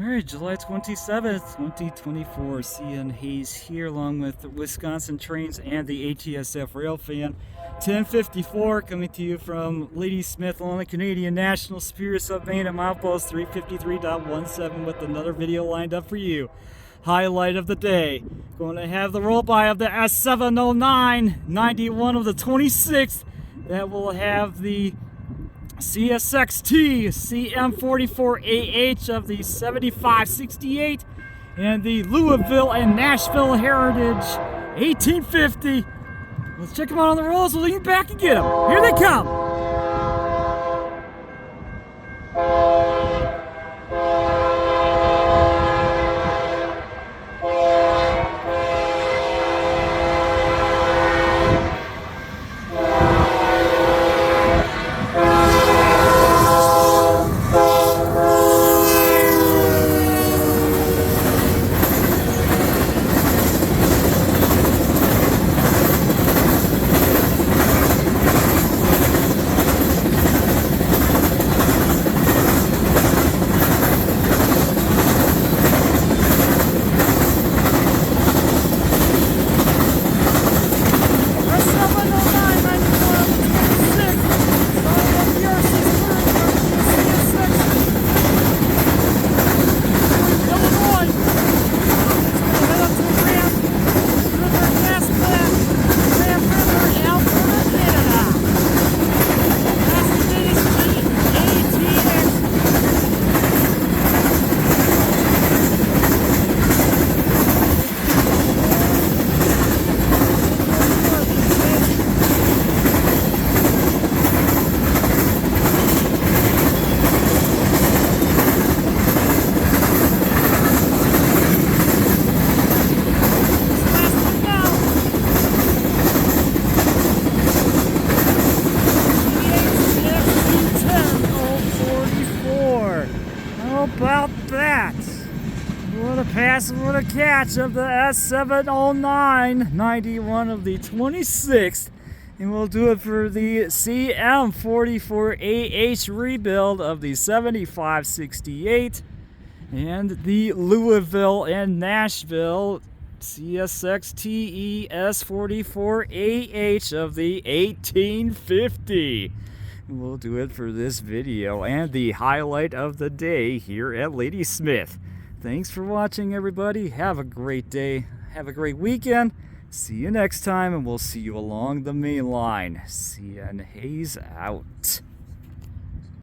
Alright, July 27th, 2024, CN Hayes here along with Wisconsin Trains and the ATSF Rail Fan. 1054 coming to you from Ladysmith along the Canadian National Superior Submain at milepost 353.17 with another video lined up for you. Highlight of the day, going to have the roll-by of the S709, 91 of the 26th, that will have the CSXT CM44AH of the 7568 and the Louisville and Nashville Heritage 1850. Let's check them out on the rolls. We'll lean back and get them. Here they come. How about that? What a pass, what a catch of the S709, 91 of the 26th. And we'll do it for the CM44AH rebuild of the 7568 and the Louisville and Nashville CSXT S44AH of the 1850. We'll do it for this video and the highlight of the day here at Ladysmith. Thanks for watching, everybody. Have a great day. Have a great weekend. See you next time, and we'll see you along the main line. CN Hayes out.